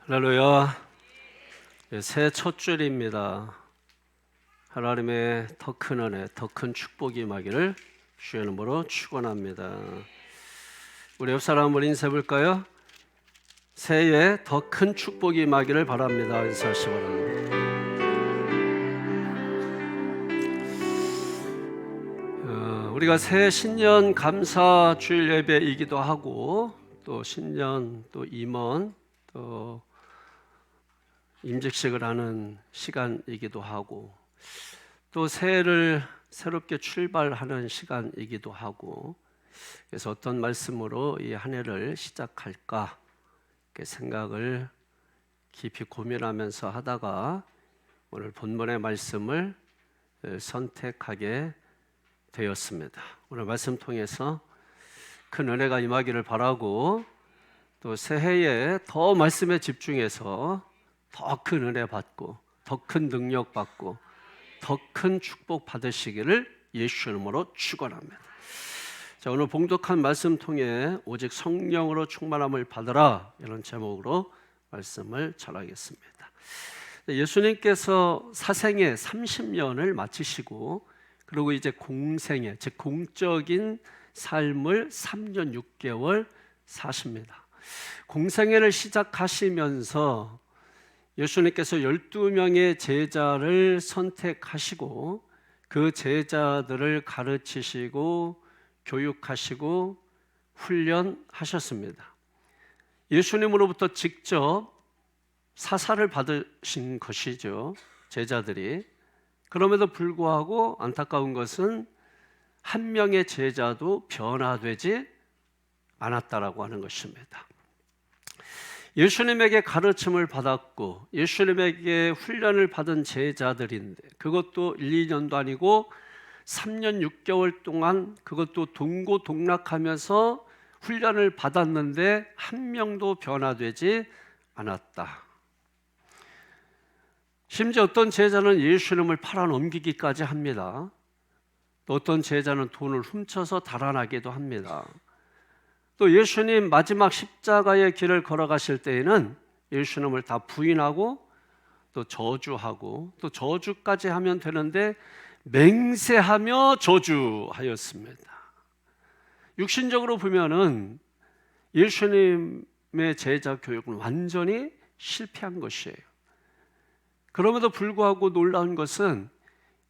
할렐루야. 새해 첫 주일입니다. 하나님의 더 큰 은혜, 더 큰 축복이 임하기를 주의 이름으로 축원합니다. 우리 옆 사람 한번 인사해 볼까요? 새해에 더 큰 축복이 임하기를 바랍니다. 인사하시기 바랍니다. 우리가 새해 신년 감사 주일 예배이기도 하고 또 신년 또 임원 또 임직식을 하는 시간이기도 하고 또 새해를 새롭게 출발하는 시간이기도 하고, 그래서 어떤 말씀으로 이 한 해를 시작할까 이렇게 생각을 깊이 고민하면서 하다가 오늘 본문의 말씀을 선택하게 되었습니다. 오늘 말씀 통해서 큰 은혜가 임하기를 바라고 또 새해에 더 말씀에 집중해서 더 큰 은혜 받고 더 큰 능력 받고 더 큰 축복 받으시기를 예수 이름으로 축원합니다. 자, 오늘 봉독한 말씀 통해 오직 성령으로 충만함을 받으라, 이런 제목으로 말씀을 전하겠습니다. 예수님께서 사생애 30년을 마치시고 그리고 이제 공생애, 즉 공적인 삶을 3년 6개월 사십니다. 공생애를 시작하시면서 예수님께서 12명의 제자를 선택하시고 그 제자들을 가르치시고 교육하시고 훈련하셨습니다. 예수님으로부터 직접 사사를 받으신 것이죠, 제자들이. 그럼에도 불구하고 안타까운 것은 한 명의 제자도 변화되지 않았다라고 하는 것입니다. 예수님에게 가르침을 받았고 예수님에게 훈련을 받은 제자들인데 그것도 1, 2년도 아니고 3년 6개월 동안 그것도 동고동락하면서 훈련을 받았는데 한 명도 변화되지 않았다. 심지어 어떤 제자는 예수님을 팔아넘기기까지 합니다. 또 어떤 제자는 돈을 훔쳐서 달아나기도 합니다. 또 예수님 마지막 십자가의 길을 걸어가실 때에는 예수님을 다 부인하고 또 저주하고 또 저주까지 하면 되는데 맹세하며 저주하였습니다. 육신적으로 보면은 예수님의 제자 교육은 완전히 실패한 것이에요. 그럼에도 불구하고 놀라운 것은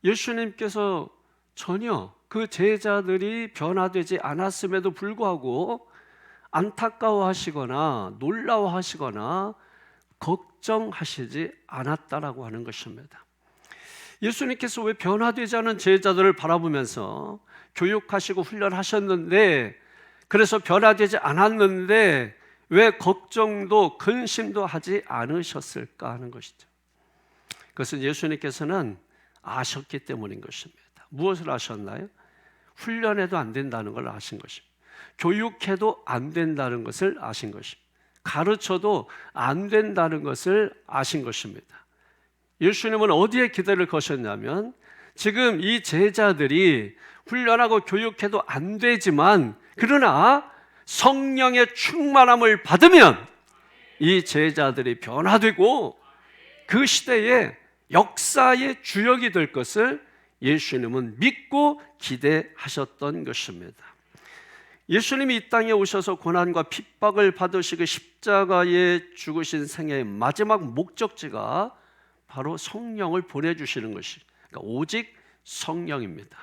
예수님께서 전혀 그 제자들이 변화되지 않았음에도 불구하고 안타까워하시거나 놀라워하시거나 걱정하시지 않았다라고 하는 것입니다. 예수님께서 왜 변화되지 않은 제자들을 바라보면서 교육하시고 훈련하셨는데, 그래서 변화되지 않았는데 왜 걱정도 근심도 하지 않으셨을까 하는 것이죠. 그것은 예수님께서는 아셨기 때문인 것입니다. 무엇을 아셨나요? 훈련해도 안 된다는 걸 아신 것입니다. 교육해도 안 된다는 것을 아신 것입니다. 가르쳐도 안 된다는 것을 아신 것입니다. 예수님은 어디에 기대를 거셨냐면 지금 이 제자들이 훈련하고 교육해도 안 되지만 그러나 성령의 충만함을 받으면 이 제자들이 변화되고 그 시대에 역사의 주역이 될 것을 예수님은 믿고 기대하셨던 것입니다. 예수님이 이 땅에 오셔서 고난과 핍박을 받으시고 십자가에 죽으신 생애의 마지막 목적지가 바로 성령을 보내주시는 것이, 그러니까 오직 성령입니다.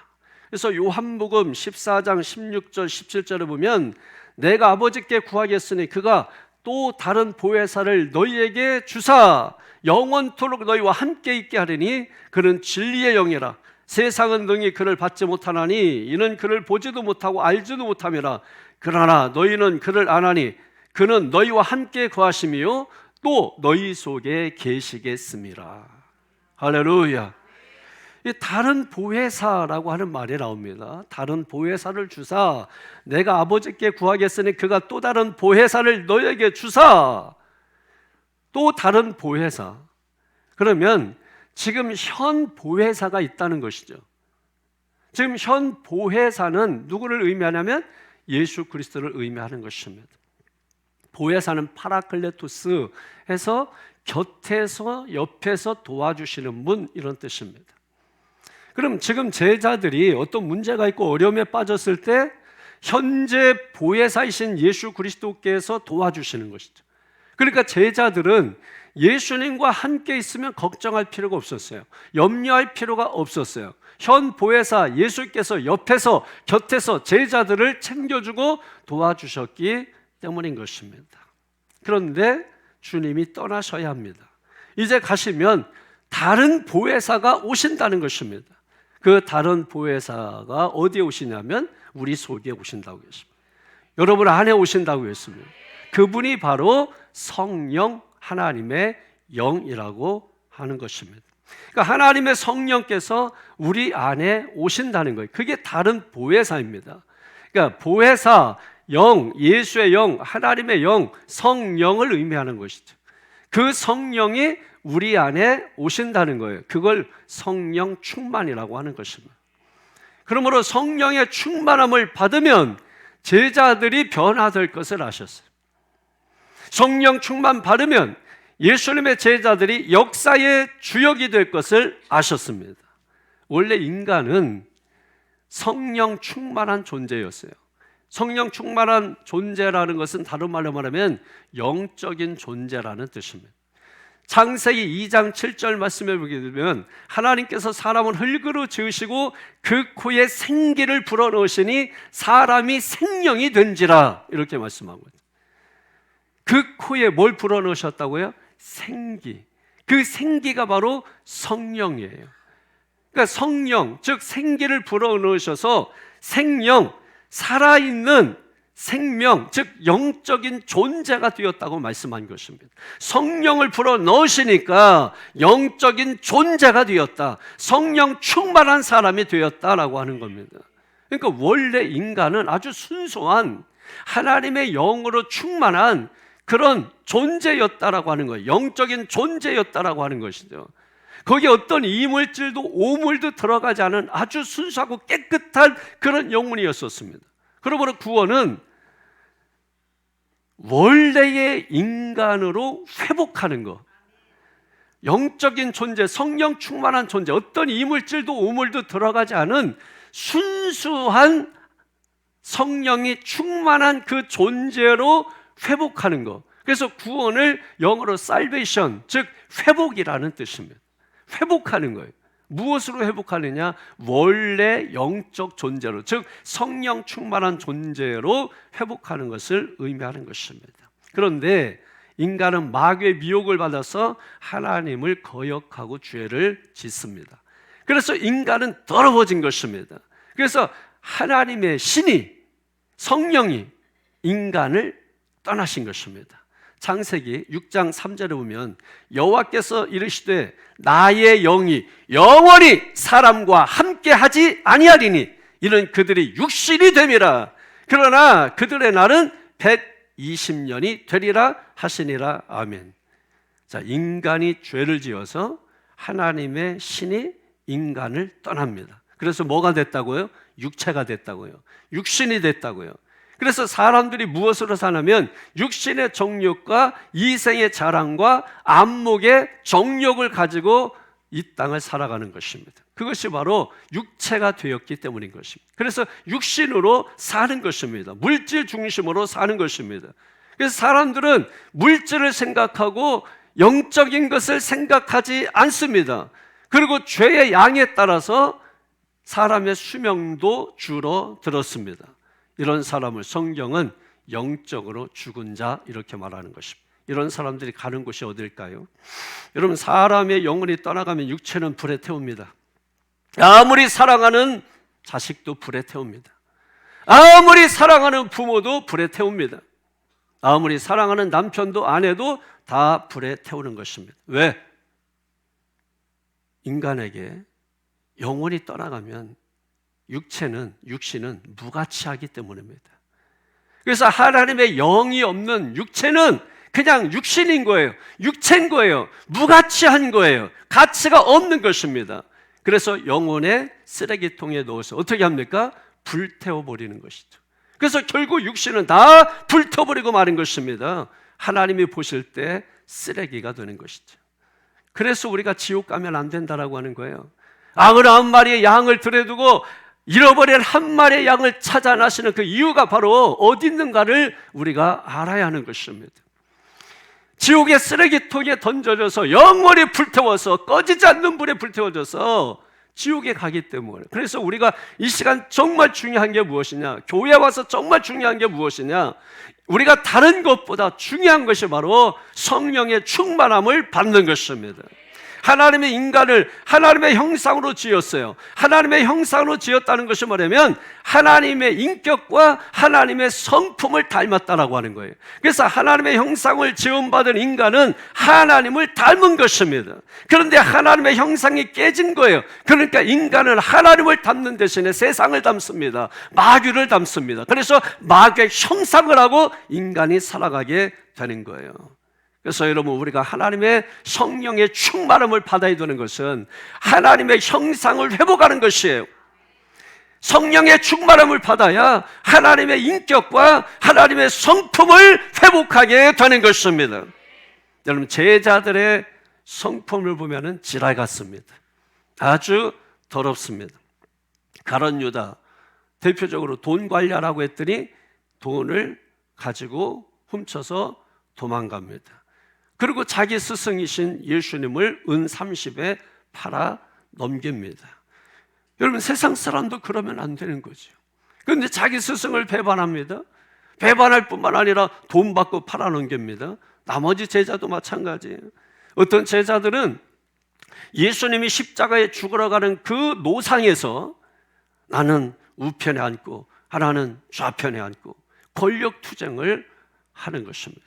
그래서 요한복음 14장 16절 17절에 보면 내가 아버지께 구하겠으니 그가 또 다른 보혜사를 너희에게 주사 영원토록 너희와 함께 있게 하리니 그는 진리의 영이라. 세상은 능히 그를 받지 못하나니 이는 그를 보지도 못하고 알지도 못함이라. 그러나 너희는 그를 아나니 그는 너희와 함께 거하심이요 또 너희 속에 계시겠음이라. 할렐루야. 이 다른 보혜사라고 하는 말이 나옵니다. 다른 보혜사를 주사 내가 아버지께 구하겠으니 그가 또 다른 보혜사를 너희에게 주사. 또 다른 보혜사. 그러면 지금 현 보혜사가 있다는 것이죠. 지금 현 보혜사는 누구를 의미하냐면 예수 그리스도를 의미하는 것입니다. 보혜사는 파라클레토스 해서 곁에서 옆에서 도와주시는 분, 이런 뜻입니다. 그럼 지금 제자들이 어떤 문제가 있고 어려움에 빠졌을 때 현재 보혜사이신 예수 그리스도께서 도와주시는 것이죠. 그러니까 제자들은 예수님과 함께 있으면 걱정할 필요가 없었어요. 염려할 필요가 없었어요. 현 보혜사 예수께서 옆에서 곁에서 제자들을 챙겨주고 도와주셨기 때문인 것입니다. 그런데 주님이 떠나셔야 합니다. 이제 가시면 다른 보혜사가 오신다는 것입니다. 그 다른 보혜사가 어디에 오시냐면 우리 속에 오신다고 했습니다. 여러분 안에 오신다고 했습니다. 그분이 바로 성령, 하나님의 영이라고 하는 것입니다. 그러니까 하나님의 성령께서 우리 안에 오신다는 거예요. 그게 다른 보혜사입니다. 그러니까 보혜사, 영, 예수의 영, 하나님의 영, 성령을 의미하는 것이죠. 그 성령이 우리 안에 오신다는 거예요. 그걸 성령 충만이라고 하는 것입니다. 그러므로 성령의 충만함을 받으면 제자들이 변화될 것을 아셨어요. 성령 충만 받으면 예수님의 제자들이 역사의 주역이 될 것을 아셨습니다. 원래 인간은 성령 충만한 존재였어요. 성령 충만한 존재라는 것은 다른 말로 말하면 영적인 존재라는 뜻입니다. 창세기 2장 7절 말씀해 보게 되면 하나님께서 사람을 흙으로 지으시고 그 코에 생기를 불어넣으시니 사람이 생명이 된지라, 이렇게 말씀하고 있어요. 그 코에 뭘 불어넣으셨다고요? 생기. 그 생기가 바로 성령이에요. 그러니까 성령, 즉 생기를 불어넣으셔서 생명, 살아있는 생명, 즉 영적인 존재가 되었다고 말씀한 것입니다. 성령을 불어넣으시니까 영적인 존재가 되었다, 성령 충만한 사람이 되었다라고 하는 겁니다. 그러니까 원래 인간은 아주 순수한 하나님의 영으로 충만한 그런 존재였다라고 하는 거예요. 영적인 존재였다라고 하는 것이죠. 거기에 어떤 이물질도 오물도 들어가지 않은 아주 순수하고 깨끗한 그런 영혼이었었습니다. 그러므로 구원은 원래의 인간으로 회복하는 것, 영적인 존재, 성령 충만한 존재, 어떤 이물질도 오물도 들어가지 않은 순수한 성령이 충만한 그 존재로 회복하는 것. 그래서 구원을 영어로 salvation, 즉 회복이라는 뜻입니다. 회복하는 거예요. 무엇으로 회복하느냐? 원래 영적 존재로, 즉 성령 충만한 존재로 회복하는 것을 의미하는 것입니다. 그런데 인간은 마귀의 미혹을 받아서 하나님을 거역하고 죄를 짓습니다. 그래서 인간은 더러워진 것입니다. 그래서 하나님의 신이, 성령이 인간을 떠나신 것입니다. 창세기 6장 3절에 보면 여호와께서 이르시되 나의 영이 영원히 사람과 함께하지 아니하리니 이는 그들이 육신이 됨이라. 그러나 그들의 날은 120년이 되리라 하시니라. 아멘. 자, 인간이 죄를 지어서 하나님의 신이 인간을 떠납니다. 그래서 뭐가 됐다고요? 육체가 됐다고요. 육신이 됐다고요. 그래서 사람들이 무엇으로 사냐면 육신의 정욕과 이생의 자랑과 안목의 정욕을 가지고 이 땅을 살아가는 것입니다. 그것이 바로 육체가 되었기 때문인 것입니다. 그래서 육신으로 사는 것입니다. 물질 중심으로 사는 것입니다. 그래서 사람들은 물질을 생각하고 영적인 것을 생각하지 않습니다. 그리고 죄의 양에 따라서 사람의 수명도 줄어들었습니다. 이런 사람을 성경은 영적으로 죽은 자, 이렇게 말하는 것입니다. 이런 사람들이 가는 곳이 어딜까요? 여러분, 사람의 영혼이 떠나가면 육체는 불에 태웁니다. 아무리 사랑하는 자식도 불에 태웁니다. 아무리 사랑하는 부모도 불에 태웁니다. 아무리 사랑하는 남편도 아내도 다 불에 태우는 것입니다. 왜? 인간에게 영혼이 떠나가면 육신은 무가치하기 때문입니다. 그래서 하나님의 영이 없는 육체는 그냥 육신인 거예요. 육체인 거예요. 무가치한 거예요. 가치가 없는 것입니다. 그래서 영혼의 쓰레기통에 넣어서 어떻게 합니까? 불태워버리는 것이죠. 그래서 결국 육신은 다 불태워버리고 마는 것입니다. 하나님이 보실 때 쓰레기가 되는 것이죠. 그래서 우리가 지옥 가면 안 된다라고 하는 거예요. 악을 9마리의 양을 들여두고 잃어버린 한 마리의 양을 찾아 나시는 그 이유가 바로 어디 있는가를 우리가 알아야 하는 것입니다. 지옥의 쓰레기통에 던져져서 영원히 불태워서 꺼지지 않는 불에 불태워져서 지옥에 가기 때문에, 그래서 우리가 이 시간 정말 중요한 게 무엇이냐, 교회에 와서 정말 중요한 게 무엇이냐, 우리가 다른 것보다 중요한 것이 바로 성령의 충만함을 받는 것입니다. 하나님의 인간을 하나님의 형상으로 지었어요. 하나님의 형상으로 지었다는 것이 뭐냐면 하나님의 인격과 하나님의 성품을 닮았다라고 하는 거예요. 그래서 하나님의 형상을 지음받은 인간은 하나님을 닮은 것입니다. 그런데 하나님의 형상이 깨진 거예요. 그러니까 인간은 하나님을 닮는 대신에 세상을 닮습니다. 마귀를 닮습니다. 그래서 마귀의 형상을 하고 인간이 살아가게 되는 거예요. 그래서 여러분, 우리가 하나님의 성령의 충만함을 받아야 되는 것은 하나님의 형상을 회복하는 것이에요. 성령의 충만함을 받아야 하나님의 인격과 하나님의 성품을 회복하게 되는 것입니다. 여러분, 제자들의 성품을 보면 지랄 같습니다. 아주 더럽습니다. 가룟 유다, 대표적으로 돈 관리하라고 했더니 돈을 가지고 훔쳐서 도망갑니다. 그리고 자기 스승이신 예수님을 은 30에 팔아 넘깁니다. 여러분, 세상 사람도 그러면 안 되는 거죠. 그런데 자기 스승을 배반합니다. 배반할 뿐만 아니라 돈 받고 팔아 넘깁니다. 나머지 제자도 마찬가지예요. 어떤 제자들은 예수님이 십자가에 죽으러 가는 그 노상에서 나는 우편에 앉고 하나는 좌편에 앉고 권력 투쟁을 하는 것입니다.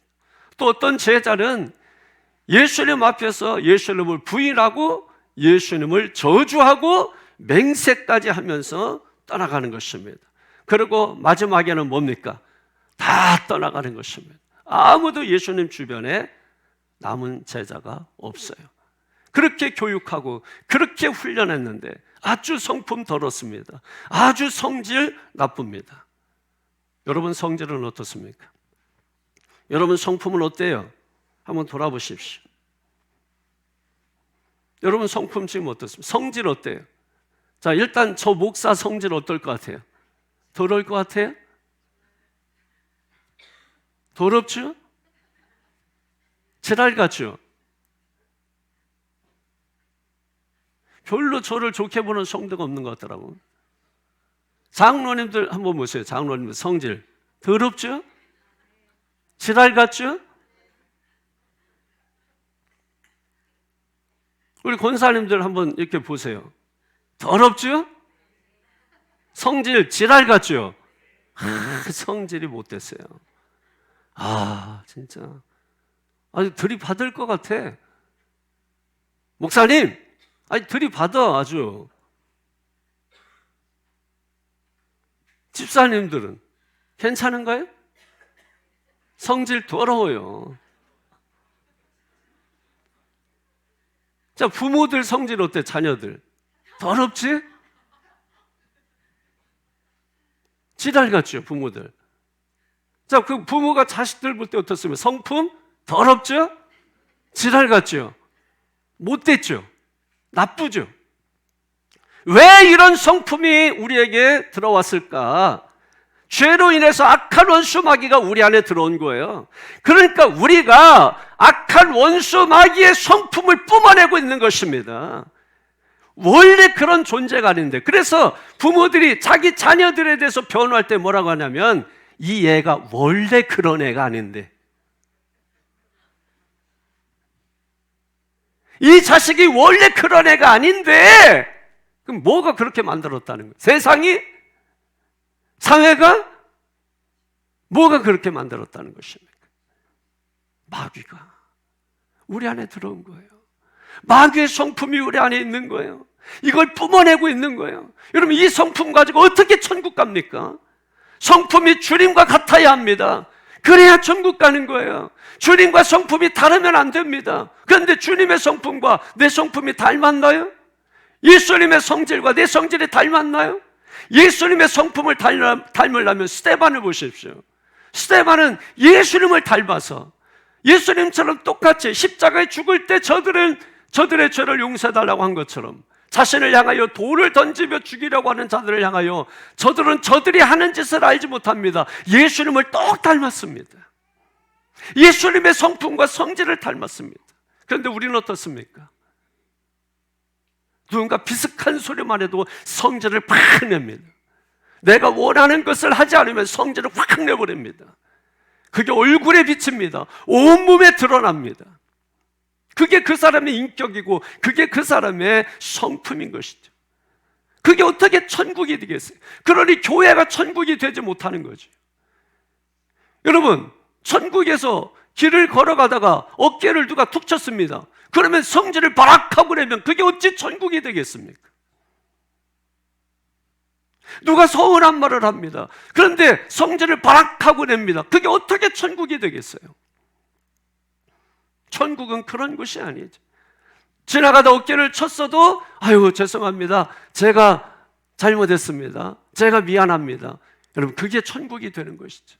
또 어떤 제자는 예수님 앞에서 예수님을 부인하고 예수님을 저주하고 맹세까지 하면서 떠나가는 것입니다. 그리고 마지막에는 뭡니까? 다 떠나가는 것입니다. 아무도 예수님 주변에 남은 제자가 없어요. 그렇게 교육하고 그렇게 훈련했는데 아주 성품 더럽습니다. 아주 성질 나쁩니다. 여러분, 성질은 어떻습니까? 여러분, 성품은 어때요? 한번 돌아보십시오. 여러분, 성품 지금 어떻습니까? 성질 어때요? 자, 일단 저 목사 성질 어떨 것 같아요? 더러울 것 같아요? 더럽죠? 지랄 같죠? 별로 저를 좋게 보는 성도가 없는 것 같더라고요. 장로님들 한번 보세요. 장로님들 성질 더럽죠? 지랄 같죠? 우리 권사님들 한번 이렇게 보세요. 더럽죠? 성질 지랄 같죠? 성질이 못됐어요. 진짜 아주 들이받을 것 같아. 목사님, 들이받아 아주. 집사님들은 괜찮은가요? 성질 더러워요. 자, 부모들 성질 어때? 자녀들 더럽지? 지랄 같죠, 부모들. 자, 그 부모가 자식들 볼 때 어떻습니까? 성품 더럽죠? 지랄 같죠? 못됐죠? 나쁘죠? 왜 이런 성품이 우리에게 들어왔을까? 죄로 인해서 악한 원수 마귀가 우리 안에 들어온 거예요. 그러니까 우리가 악한 원수 마귀의 성품을 뿜어내고 있는 것입니다. 원래 그런 존재가 아닌데, 그래서 부모들이 자기 자녀들에 대해서 변호할 때 뭐라고 하냐면 이 애가 원래 그런 애가 아닌데, 이 자식이 원래 그런 애가 아닌데, 그럼 뭐가 그렇게 만들었다는 거예요? 세상이? 사회가? 뭐가 그렇게 만들었다는 것입니까? 마귀가 우리 안에 들어온 거예요. 마귀의 성품이 우리 안에 있는 거예요. 이걸 뿜어내고 있는 거예요. 여러분, 이 성품 가지고 어떻게 천국 갑니까? 성품이 주님과 같아야 합니다. 그래야 천국 가는 거예요. 주님과 성품이 다르면 안 됩니다. 그런데 주님의 성품과 내 성품이 닮았나요? 예수님의 성질과 내 성질이 닮았나요? 예수님의 성품을 닮으려면 스데반을 보십시오. 스데반은 예수님을 닮아서 예수님처럼 똑같이 십자가에 죽을 때 저들의 죄를 용서해달라고 한 것처럼 자신을 향하여 돌을 던지며 죽이려고 하는 자들을 향하여 저들은 저들이 하는 짓을 알지 못합니다. 예수님을 똑 닮았습니다. 예수님의 성품과 성질을 닮았습니다. 그런데 우리는 어떻습니까? 누군가 비슷한 소리만 해도 성질을 팍 냅니다. 내가 원하는 것을 하지 않으면 성질을 확 내버립니다. 그게 얼굴에 비칩니다. 온몸에 드러납니다. 그게 그 사람의 인격이고 그게 그 사람의 성품인 것이죠. 그게 어떻게 천국이 되겠어요? 그러니 교회가 천국이 되지 못하는 거죠. 여러분, 천국에서 길을 걸어가다가 어깨를 누가 툭 쳤습니다. 그러면 성질을 바락하고 내면 그게 어찌 천국이 되겠습니까? 누가 서운한 말을 합니다. 그런데 성질을 바락하고 냅니다. 그게 어떻게 천국이 되겠어요? 천국은 그런 곳이 아니죠. 지나가다 어깨를 쳤어도 아유 죄송합니다. 제가 잘못했습니다. 제가 미안합니다. 여러분, 그게 천국이 되는 것이죠.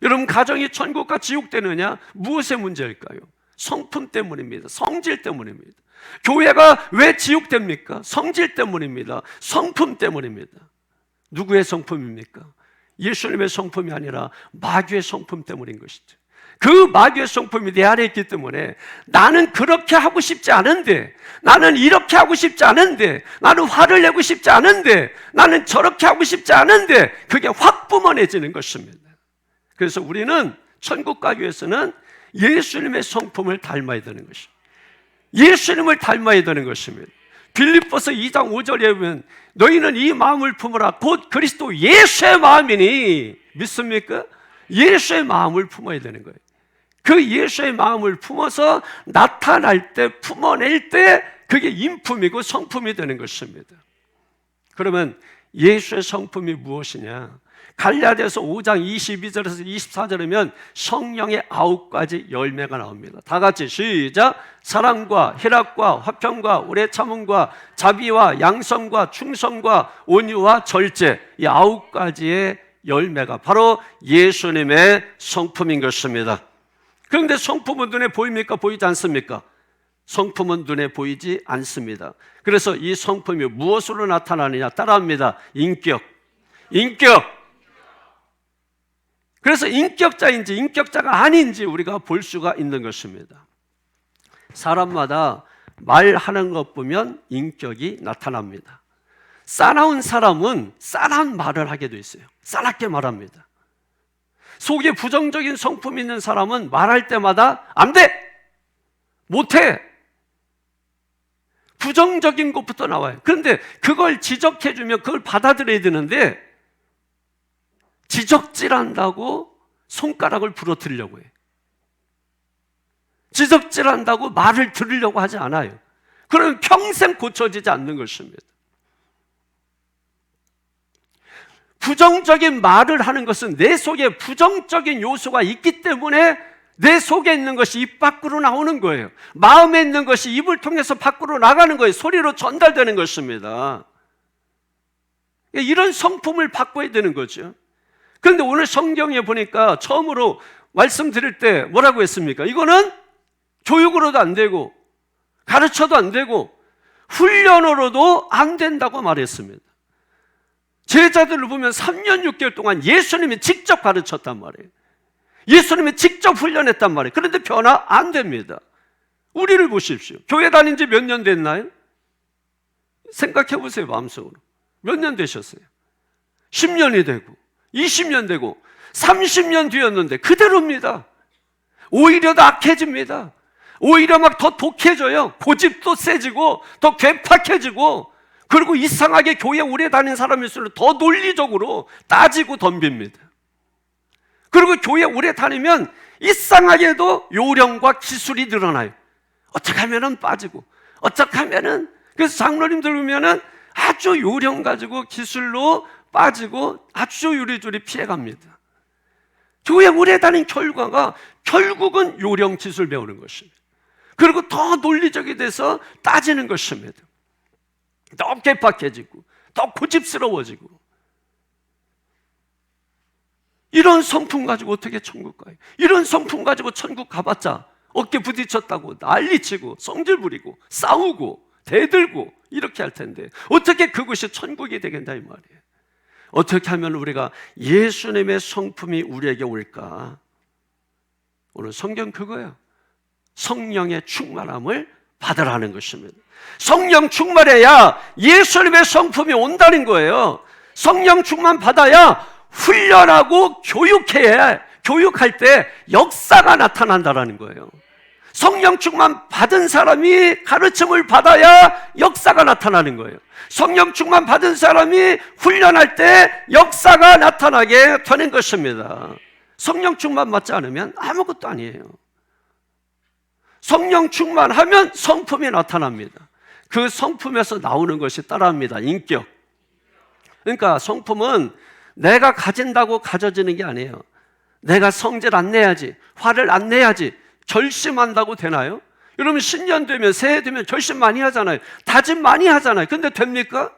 여러분, 가정이 천국과 지옥 되느냐? 무엇의 문제일까요? 성품 때문입니다. 성질 때문입니다. 교회가 왜 지옥 됩니까? 성질 때문입니다. 성품 때문입니다. 누구의 성품입니까? 예수님의 성품이 아니라 마귀의 성품 때문인 것이죠. 그 마귀의 성품이 내 안에 있기 때문에 나는 그렇게 하고 싶지 않은데, 나는 이렇게 하고 싶지 않은데, 나는 화를 내고 싶지 않은데, 나는 저렇게 하고 싶지 않은데, 그게 확 뿜어내지는 것입니다. 그래서 우리는 천국 가기 위해서는 예수님의 성품을 닮아야 되는 것입니다. 예수님을 닮아야 되는 것입니다. 빌립보서 2장 5절에 보면 너희는 이 마음을 품으라 곧 그리스도 예수의 마음이니 믿습니까? 예수의 마음을 품어야 되는 거예요. 그 예수의 마음을 품어서 나타날 때, 품어낼 때 그게 인품이고 성품이 되는 것입니다. 그러면 예수의 성품이 무엇이냐? 갈라디아서 5장 22절에서 24절이면 성령의 9가지 열매가 나옵니다. 다 같이 시작! 사랑과 희락과 화평과 오래 참음과 자비와 양성과 충성과 온유와 절제, 이 9가지의 열매가 바로 예수님의 성품인 것입니다. 그런데 성품은 눈에 보입니까? 보이지 않습니까? 성품은 눈에 보이지 않습니다. 그래서 이 성품이 무엇으로 나타나느냐? 따라합니다. 인격. 그래서 인격자인지 인격자가 아닌지 우리가 볼 수가 있는 것입니다. 사람마다 말하는 것 보면 인격이 나타납니다. 싸나운 사람은 싸나운 말을 하게 돼 있어요. 싸납게 말합니다. 속에 부정적인 성품이 있는 사람은 말할 때마다 안 돼! 못해! 부정적인 것부터 나와요. 그런데 그걸 지적해주면 그걸 받아들여야 되는데 지적질한다고 손가락을 부러뜨리려고 해요. 지적질한다고 말을 들으려고 하지 않아요. 그러면 평생 고쳐지지 않는 것입니다. 부정적인 말을 하는 것은 내 속에 부정적인 요소가 있기 때문에 내 속에 있는 것이 입 밖으로 나오는 거예요. 마음에 있는 것이 입을 통해서 밖으로 나가는 거예요. 소리로 전달되는 것입니다. 이런 성품을 바꿔야 되는 거죠. 그런데 오늘 성경에 보니까 처음으로 말씀드릴 때 뭐라고 했습니까? 이거는 교육으로도 안 되고 가르쳐도 안 되고 훈련으로도 안 된다고 말했습니다. 제자들을 보면 3년 6개월 동안 예수님이 직접 가르쳤단 말이에요. 예수님이 직접 훈련했단 말이에요. 그런데 변화 안 됩니다. 우리를 보십시오. 교회 다닌 지 몇 년 됐나요? 생각해 보세요. 마음속으로. 몇 년 되셨어요? 10년이 되고 20년 되고 30년 뒤였는데 그대로입니다. 오히려 더 악해집니다. 오히려 막 더 독해져요. 고집도 세지고 더 괴팍해지고, 그리고 이상하게 교회 오래 다닌 사람일수록 더 논리적으로 따지고 덤빕니다. 그리고 교회 오래 다니면 이상하게도 요령과 기술이 늘어나요. 어떻게 하면은 빠지고, 어떻게 하면은, 그래서 장로님들 보면은 아주 요령 가지고 기술로 빠지고 아주 요리조리 피해갑니다. 교회 오래 다닌 결과가 결국은 요령 기술 배우는 것입니다. 그리고 더 논리적이 돼서 따지는 것입니다. 더 괴팍해지고 더 고집스러워지고. 이런 성품 가지고 어떻게 천국 가요? 이런 성품 가지고 천국 가봤자 어깨 부딪혔다고 난리치고 성질 부리고 싸우고 대들고 이렇게 할 텐데 어떻게 그것이 천국이 되겠나 이 말이에요. 어떻게 하면 우리가 예수님의 성품이 우리에게 올까? 오늘 성경 그거예요. 성령의 충만함을 받으라는 것입니다. 성령 충만해야 예수님의 성품이 온다는 거예요. 성령 충만 받아야 훈련하고 교육할 때 역사가 나타난다는 거예요. 성령 충만 받은 사람이 가르침을 받아야 역사가 나타나는 거예요. 성령 충만 받은 사람이 훈련할 때 역사가 나타나게 되는 것입니다. 성령 충만 받지 않으면 아무것도 아니에요. 성령 충만하면 성품이 나타납니다. 그 성품에서 나오는 것이 따라합니다. 인격. 그러니까 성품은 내가 가진다고 가져지는 게 아니에요. 내가 성질 안 내야지, 화를 안 내야지 결심한다고 되나요? 여러분 신년 되면 새해 되면 결심 많이 하잖아요. 다짐 많이 하잖아요. 근데 됩니까?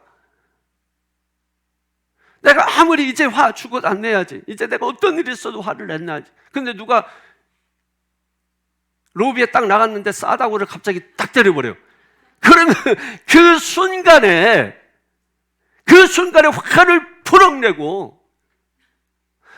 내가 아무리 이제 화 주고 안 내야지, 이제 내가 어떤 일이 있어도 화를 냈나야지. 근데 누가 로비에 딱 나갔는데 싸다고를 갑자기 딱 때려버려요. 그러면 그 순간에 화를 풀어내고,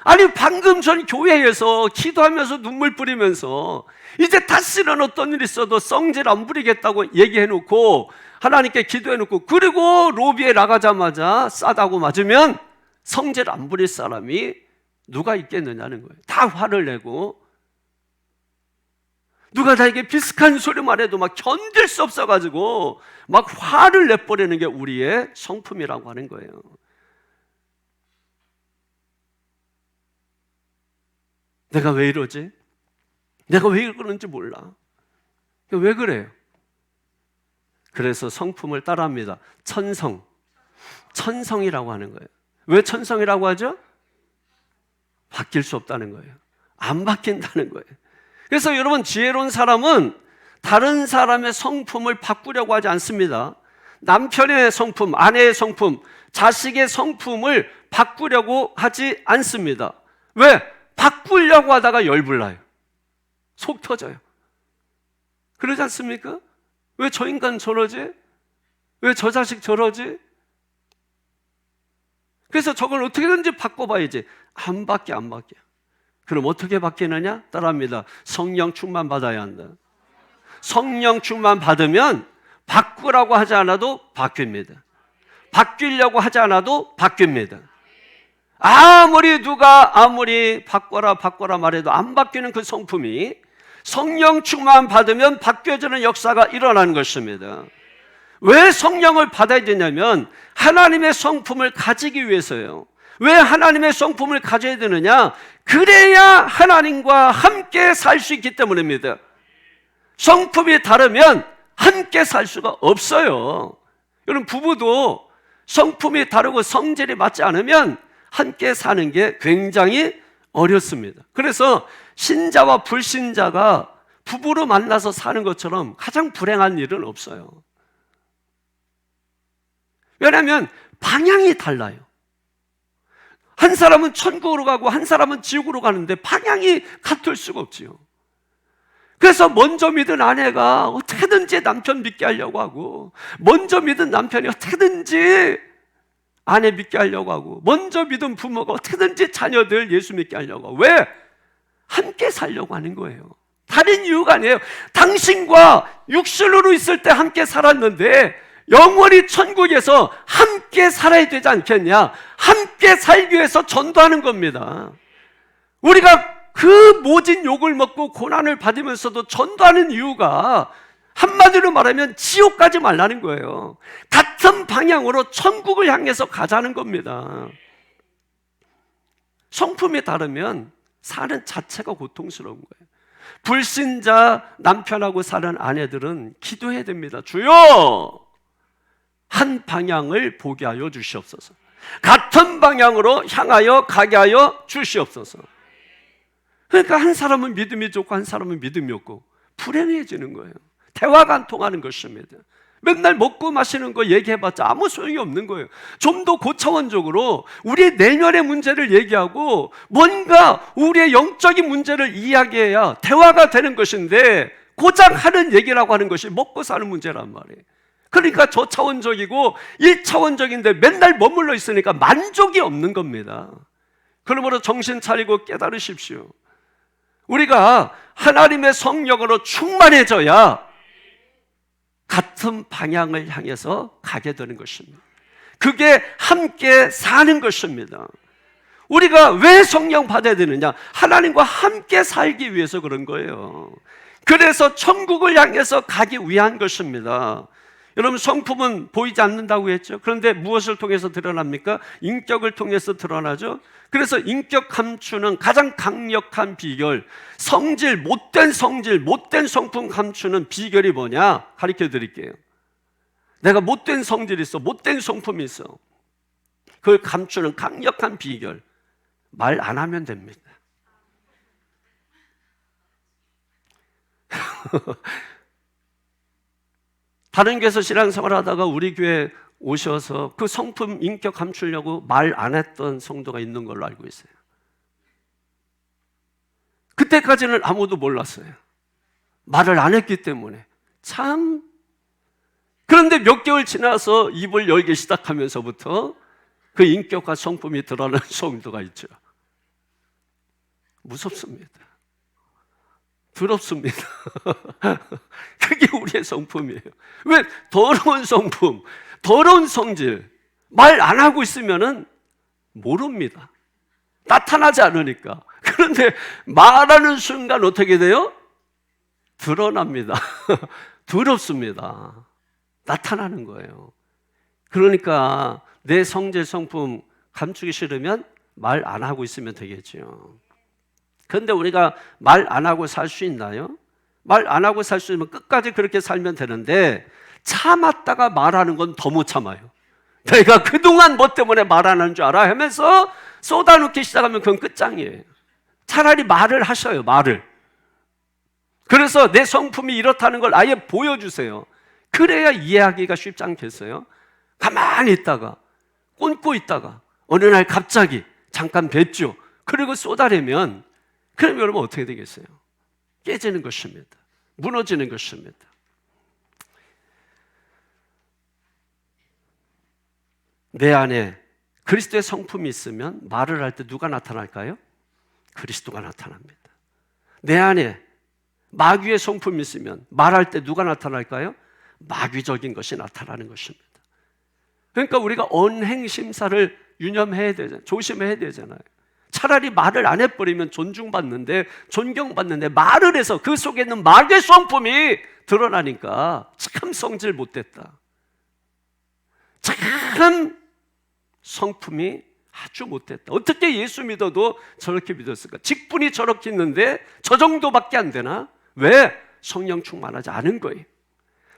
아니 방금 전 교회에서 기도하면서 눈물 뿌리면서 이제 다시는 어떤 일이 있어도 성질 안 부리겠다고 얘기해놓고 하나님께 기도해놓고, 그리고 로비에 나가자마자 싸다고 맞으면 성질 안 부릴 사람이 누가 있겠느냐는 거예요. 다 화를 내고, 누가 나에게 비슷한 소리만 해도 막 견딜 수 없어가지고 막 화를 내버리는 게 우리의 성품이라고 하는 거예요. 내가 왜 이러지? 내가 왜 그러는지 몰라. 왜 그래요? 그래서 성품을 따라합니다. 천성이라고 하는 거예요. 왜 천성이라고 하죠? 바뀔 수 없다는 거예요. 안 바뀐다는 거예요. 그래서 여러분, 지혜로운 사람은 다른 사람의 성품을 바꾸려고 하지 않습니다. 남편의 성품, 아내의 성품, 자식의 성품을 바꾸려고 하지 않습니다. 왜? 바꾸려고 하다가 열불나요. 속 터져요. 그러지 않습니까? 왜 저 인간 저러지? 왜 저 자식 저러지? 그래서 저걸 어떻게든지 바꿔봐야지. 안 바뀌어. 그럼 어떻게 바뀌느냐? 따라합니다. 성령 충만 받아야 한다. 성령 충만 받으면 바꾸라고 하지 않아도 바뀝니다. 바뀌려고 하지 않아도 바뀝니다. 누가 아무리 바꿔라 말해도 안 바뀌는 그 성품이 성령 충만 받으면 바뀌어지는 역사가 일어나는 것입니다. 왜 성령을 받아야 되냐면 하나님의 성품을 가지기 위해서예요. 왜 하나님의 성품을 가져야 되느냐? 그래야 하나님과 함께 살 수 있기 때문입니다. 성품이 다르면 함께 살 수가 없어요. 여러분, 부부도 성품이 다르고 성질이 맞지 않으면 함께 사는 게 굉장히 어렵습니다. 그래서 신자와 불신자가 부부로 만나서 사는 것처럼 가장 불행한 일은 없어요. 왜냐하면 방향이 달라요. 한 사람은 천국으로 가고 한 사람은 지옥으로 가는데 방향이 같을 수가 없지요. 그래서 먼저 믿은 아내가 어떻게든지 남편 믿게 하려고 하고, 먼저 믿은 남편이 어떻게든지 아내 믿게 하려고 하고, 먼저 믿은 부모가 어떻게든지 자녀들 예수 믿게 하려고 하고. 왜? 함께 살려고 하는 거예요. 다른 이유가 아니에요. 당신과 육신으로 있을 때 함께 살았는데 영원히 천국에서 함께 살아야 되지 않겠냐? 함께 살기 위해서 전도하는 겁니다. 우리가 그 모진 욕을 먹고 고난을 받으면서도 전도하는 이유가 한마디로 말하면 지옥 가지 말라는 거예요. 같은 방향으로 천국을 향해서 가자는 겁니다. 성품이 다르면 사는 자체가 고통스러운 거예요. 불신자 남편하고 사는 아내들은 기도해야 됩니다. 주여, 한 방향을 보게 하여 주시옵소서. 같은 방향으로 향하여 가게 하여 주시옵소서. 그러니까 한 사람은 믿음이 좋고 한 사람은 믿음이 없고 불행해지는 거예요. 대화가 안 통하는 것입니다. 맨날 먹고 마시는 거 얘기해봤자 아무 소용이 없는 거예요. 좀 더 고차원적으로 우리의 내면의 문제를 얘기하고 뭔가 우리의 영적인 문제를 이야기해야 대화가 되는 것인데 고작 하는 얘기라고 하는 것이 먹고 사는 문제란 말이에요. 그러니까 저차원적이고 1차원적인데 맨날 머물러 있으니까 만족이 없는 겁니다. 그러므로 정신 차리고 깨달으십시오. 우리가 하나님의 성령으로 충만해져야 같은 방향을 향해서 가게 되는 것입니다. 그게 함께 사는 것입니다. 우리가 왜 성령 받아야 되느냐? 하나님과 함께 살기 위해서 그런 거예요. 그래서 천국을 향해서 가기 위한 것입니다. 여러분, 성품은 보이지 않는다고 했죠. 그런데 무엇을 통해서 드러납니까? 인격을 통해서 드러나죠. 그래서 인격 감추는 가장 강력한 비결, 못된 성질, 못된 성품 감추는 비결이 뭐냐? 가르쳐 드릴게요. 내가 못된 성질이 있어, 못된 성품이 있어. 그걸 감추는 강력한 비결, 말 안 하면 됩니다. 다른 교회에서 신앙생활 하다가 우리 교회 오셔서 그 성품, 인격 감추려고 말 안 했던 성도가 있는 걸로 알고 있어요. 그때까지는 아무도 몰랐어요. 말을 안 했기 때문에. 참. 그런데 몇 개월 지나서 입을 열기 시작하면서부터 그 인격과 성품이 드러나는 성도가 있죠. 무섭습니다. 더럽습니다. 그게 우리의 성품이에요. 왜? 더러운 성품, 더러운 성질, 말 안 하고 있으면은 모릅니다. 나타나지 않으니까. 그런데 말하는 순간 어떻게 돼요? 드러납니다. 더럽습니다. 나타나는 거예요. 그러니까 내 성질, 성품 감추기 싫으면 말 안 하고 있으면 되겠죠. 그런데 우리가 말 안 하고 살 수 있나요? 말 안 하고 살 수 있으면 끝까지 그렇게 살면 되는데 참았다가 말하는 건 더 못 참아요. 내가 그동안 뭐 때문에 말 안 하는 줄 알아? 하면서 쏟아놓기 시작하면 그건 끝장이에요. 차라리 말을 하셔요, 말을. 그래서 내 성품이 이렇다는 걸 아예 보여주세요. 그래야 이해하기가 쉽지 않겠어요? 가만히 있다가 꽂고 있다가 어느 날 갑자기 잠깐 뵀죠. 그리고 쏟아내면 그럼 여러분 어떻게 되겠어요? 깨지는 것입니다. 무너지는 것입니다. 내 안에 그리스도의 성품이 있으면 말을 할 때 누가 나타날까요? 그리스도가 나타납니다. 내 안에 마귀의 성품이 있으면 말할 때 누가 나타날까요? 마귀적인 것이 나타나는 것입니다. 그러니까 우리가 언행심사를 유념해야 되잖아요. 조심해야 되잖아요. 차라리 말을 안 해버리면 존중받는데, 존경받는데 말을 해서 그 속에 있는 마귀의 성품이 드러나니까 참 성질 못됐다, 참 성품이 아주 못됐다. 어떻게 예수 믿어도 저렇게 믿었을까? 직분이 저렇게 있는데 저 정도밖에 안 되나? 왜? 성령 충만하지 않은 거예요.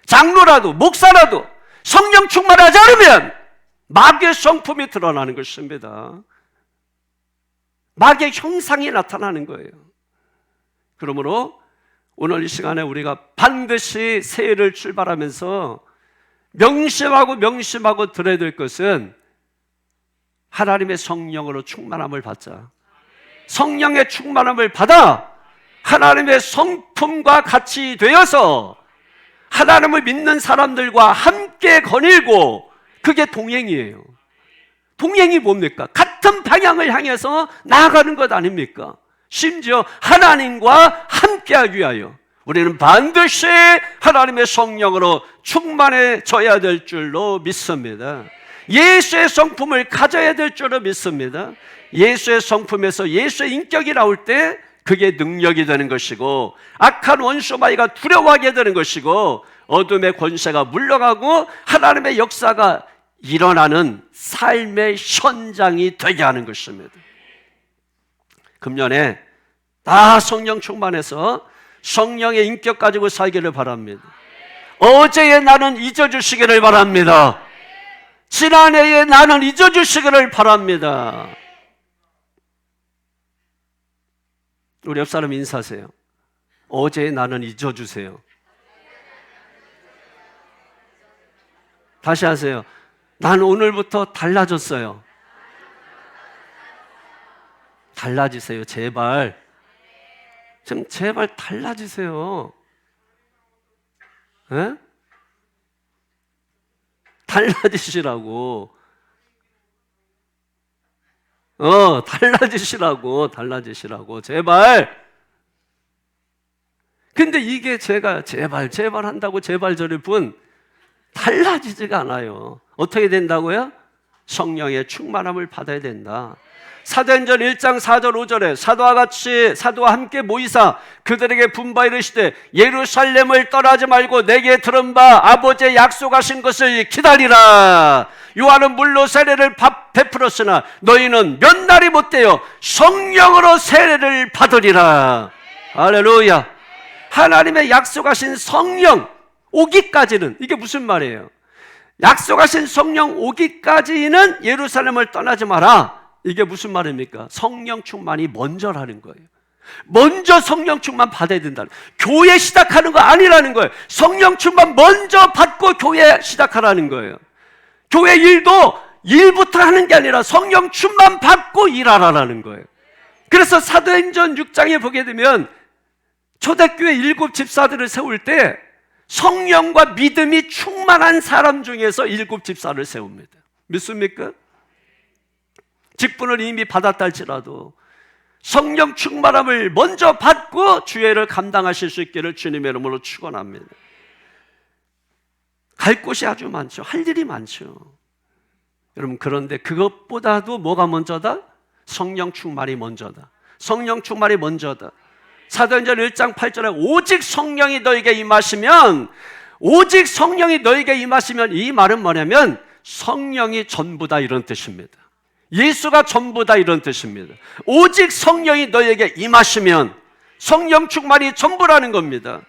장로라도 목사라도 성령 충만하지 않으면 마귀의 성품이 드러나는 것입니다. 마귀의 형상이 나타나는 거예요. 그러므로 오늘 이 시간에 우리가 반드시 새해를 출발하면서 명심하고 들어야 될 것은 하나님의 성령으로 충만함을 받자. 성령의 충만함을 받아 하나님의 성품과 같이 되어서 하나님을 믿는 사람들과 함께 거닐고, 그게 동행이에요. 동행이 뭡니까? 같은 방향을 향해서 나아가는 것 아닙니까? 심지어 하나님과 함께하기 위하여 우리는 반드시 하나님의 성령으로 충만해져야 될 줄로 믿습니다. 예수의 성품을 가져야 될 줄로 믿습니다. 예수의 성품에서 예수의 인격이 나올 때 그게 능력이 되는 것이고, 악한 원수 마귀가 두려워하게 되는 것이고, 어둠의 권세가 물러가고 하나님의 역사가 일어나는 삶의 현장이 되게 하는 것입니다. 금년에 다 성령 충만해서 성령의 인격 가지고 살기를 바랍니다. 어제의 나는 잊어주시기를 바랍니다. 지난해의 나는 잊어주시기를 바랍니다. 우리 옆 사람 인사하세요. 어제의 나는 잊어주세요. 다시 하세요. 난 오늘부터 달라졌어요. 달라지세요, 제발. 좀 제발 달라지세요. 에? 달라지시라고. 달라지시라고, 제발. 근데 이게 제가 제발 한다고 제발저럴 뿐 달라지지가 않아요. 어떻게 된다고요? 성령의 충만함을 받아야 된다. 사도행전 1장 4절 5절에 사도와 함께 모이사 그들에게 분바 이르시되 예루살렘을 떠나지 말고 내게 들은 바 아버지의 약속하신 것을 기다리라. 요한은 물로 세례를 베풀었으나 너희는 몇 날이 못되어 성령으로 세례를 받으리라. 할렐루야. 하나님의 약속하신 성령 오기까지는, 이게 무슨 말이에요? 약속하신 성령 오기까지는 예루살렘을 떠나지 마라. 이게 무슨 말입니까? 성령 충만이 먼저라는 거예요. 먼저 성령 충만 받아야 된다는 거예요. 교회 시작하는 거 아니라는 거예요. 성령 충만 먼저 받고 교회 시작하라는 거예요. 교회 일부터 하는 게 아니라 성령 충만 받고 일하라는 거예요. 그래서 사도행전 6장에 보게 되면 초대교회 7 집사들을 세울 때 성령과 믿음이 충만한 사람 중에서 7 집사를 세웁니다. 믿습니까? 직분을 이미 받았다 할지라도 성령 충만함을 먼저 받고 주회를 감당하실 수 있기를 주님의 이름으로 축원합니다. 갈 곳이 아주 많죠. 할 일이 많죠. 여러분, 그런데 그것보다도 뭐가 먼저다? 성령 충만이 먼저다. 성령 충만이 먼저다. 사도행전 1장 8절에 오직 성령이 너에게 임하시면, 이 말은 뭐냐면 성령이 전부다 이런 뜻입니다. 예수가 전부다 이런 뜻입니다. 오직 성령이 너에게 임하시면, 성령 충만이 전부라는 겁니다.